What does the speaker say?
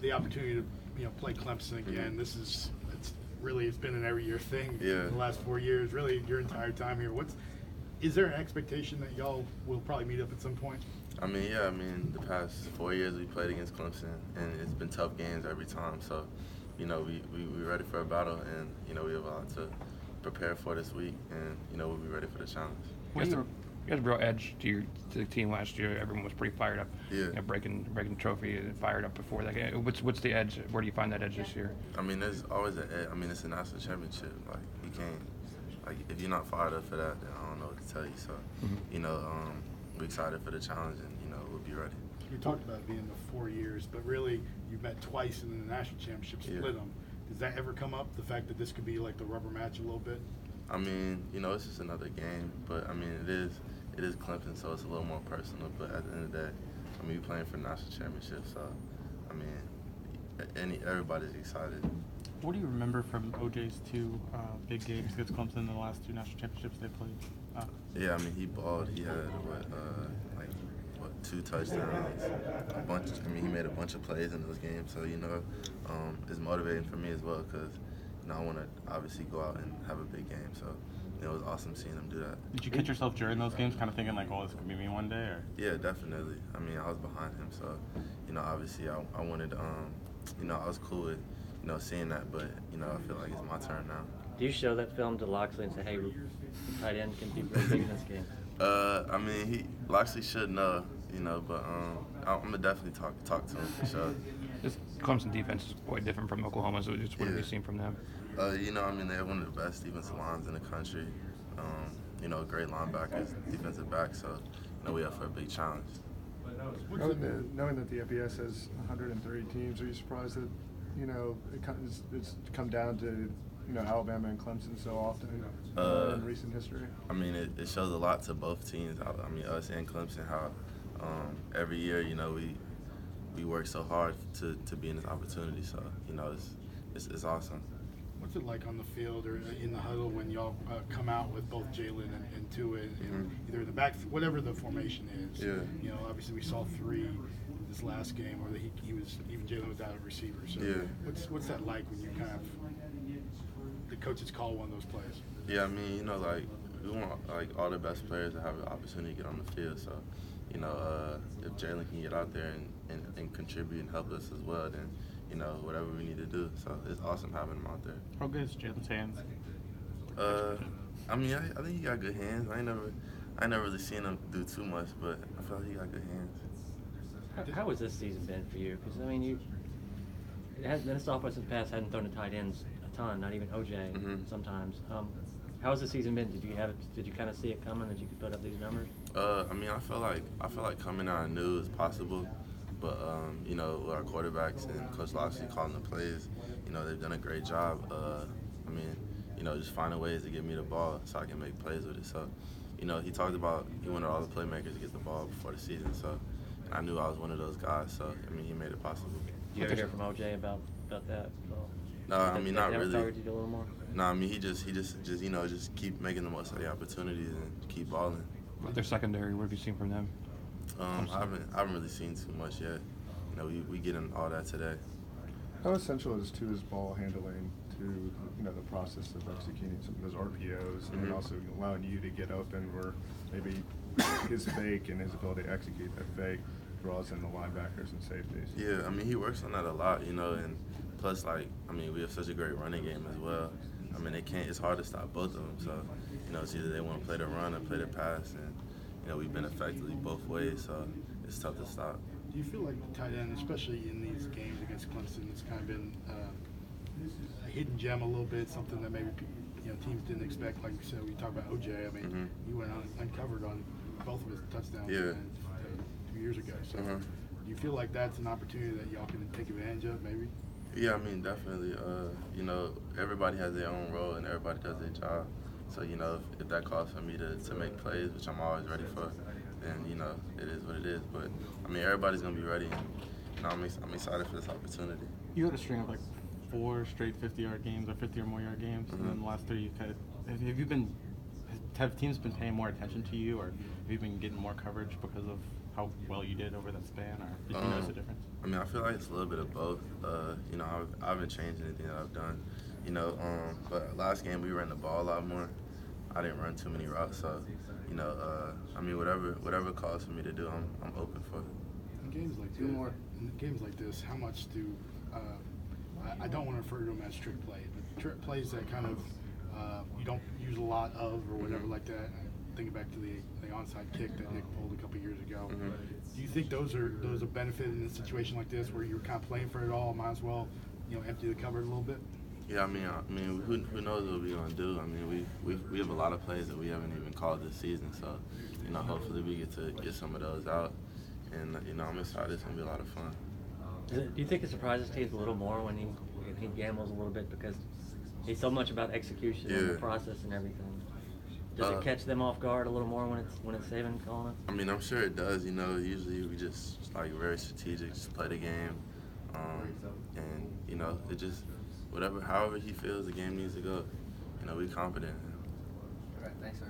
the opportunity to play Clemson again. It's been an every year thing Yeah. the last 4 years, really your entire time here. Is there an expectation that y'all will probably meet up at some point? I mean, the past 4 years we played against Clemson, and it's been tough games every time. So, we're ready for a battle, and, we have a lot to prepare for this week, and, we'll be ready for the challenge. You had a real edge to the team last year. Everyone was pretty fired up. Yeah. Breaking the trophy and fired up before that game. What's the edge? Where do you find that edge this year? I mean, there's always an edge. I mean, it's a national championship. Like, you can't, if you're not fired up for that, then I don't know what to tell you. So, we're excited for the challenge, and, we'll be ready. You talked about it being the 4 years, but really you've met twice in the national championship, split them. Does that ever come up, the fact that this could be like the rubber match a little bit? I mean, it's just another game, but I mean, it is Clemson, so it's a little more personal. But at the end of the day, I mean, we're playing for national championship, so I mean, everybody's excited. What do you remember from OJ's two big games against Clemson in the last two national championships they played? Yeah, I mean, he balled. He had 2 touchdowns, a bunch. I mean, he made a bunch of plays in those games, so it's motivating for me as well because I want to obviously go out and have a big game. So it was awesome seeing him do that. Did you catch yourself during those games, kind of thinking like, "Oh, this could be me one day"? Or? Yeah, definitely. I mean, I was behind him, so obviously I wanted. I was cool with seeing that, but I feel like it's my turn now. Do you show that film to Loxley and say, "Hey, tight end can be really big in this game"? I mean, Loxley should know, but I'm gonna definitely talk to him for sure. This Clemson defense is quite different from Oklahoma, so just what have you seen from them? I mean, they have one of the best defensive lines in the country. Great linebackers, defensive backs, so we up for a big challenge. Knowing that the FBS has 130 teams, are you surprised that it's come down to Alabama and Clemson so often in recent history? I mean, it shows a lot to both teams. I mean, us and Clemson, how every year we work so hard to be in this opportunity. So it's awesome. What's it like on the field or in the huddle when y'all come out with both Jalen and Tua, and either in the back, whatever the formation is? Yeah. Obviously we saw 3 this last game where he was, even Jalen without a receiver. So what's that like when you kind of, the coaches call one of those plays? Yeah, I mean, we want all the best players to have an opportunity to get on the field. So, if Jalen can get out there and contribute and help us as well, then whatever we need to do. So it's awesome having him out there. How good is Jalen's hands? I mean, I think he got good hands. I ain't never really seen him do too much, but I feel like he got good hands. How has this season been for you? Because I mean, this offensive pass hadn't thrown to tight ends a ton, not even OJ sometimes. How has the season been? Did you kind of see it coming that you could put up these numbers? I mean, I feel like coming out, I knew it was possible. But, with our quarterbacks and Coach Loxley calling the plays, they've done a great job. I mean, just finding ways to get me the ball so I can make plays with it. So, he talked about he wanted all the playmakers to get the ball before the season. So, I knew I was one of those guys. So, I mean, he made it possible. Did you ever hear from OJ about that? No, I mean, not really. Targeted you a little more? No, I mean, he just keep making the most of the opportunities and keep balling. About their secondary, what have you seen from them? I haven't really seen too much yet. We get in all that today. How essential is Tua's ball handling to the process of executing some of those RPOs and also allowing you to get open where maybe his fake and his ability to execute that fake draws in the linebackers and safeties? Yeah, I mean, he works on that a lot, and plus, we have such a great running game as well. I mean, it's hard to stop both of them. So, it's either they want to play the run or play the pass, and we've been effectively both ways, so it's tough to stop. Do you feel like the tight end, especially in these games against Clemson, has kind of been a hidden gem a little bit, something that maybe teams didn't expect? Like you said, we talk about OJ. I mean, he went uncovered on both of his touchdowns 2 years ago. So do you feel like that's an opportunity that y'all can take advantage of, maybe? Yeah, I mean, definitely. Everybody has their own role and everybody does their job. So, if that calls for me to make plays, which I'm always ready for, then, it is what it is. But, I mean, everybody's going to be ready, and I'm excited for this opportunity. You had a string of 4 straight 50-yard games or 50 or more yard games, and then the last 3 have teams been paying more attention to you, or have you been getting more coverage because of how well you did over that span, or did you notice a difference? I mean, I feel like it's a little bit of both. You know, I haven't changed anything that I've done. You know, but last game we ran the ball a lot more. I didn't run too many routes, so you know, I mean, whatever calls for me to do, I'm open for it. In games like this, in games like this, how much do I don't want to refer to them as trick play, but trick plays that kind of you don't use a lot of or whatever like that. Thinking back to the onside kick that Nick pulled a couple years ago. Do you think those are benefit in a situation like this where you're kind of playing for it all? Might as well, you know, empty the cupboard a little bit. Yeah, I mean, who knows what we're gonna do? I mean, we have a lot of plays that we haven't even called this season, so you know, hopefully we get to get some of those out, and you know, I'm excited. It's gonna be a lot of fun. Do you think it surprises teams a little more when he gambles a little bit because he's so much about execution and the process and everything? Does it catch them off guard a little more when it's Saban calling it? I mean, I'm sure it does. You know, usually we just like very strategic, just play the game, and you know, it just however he feels the game needs to go. You know, we confident. All right, thanks.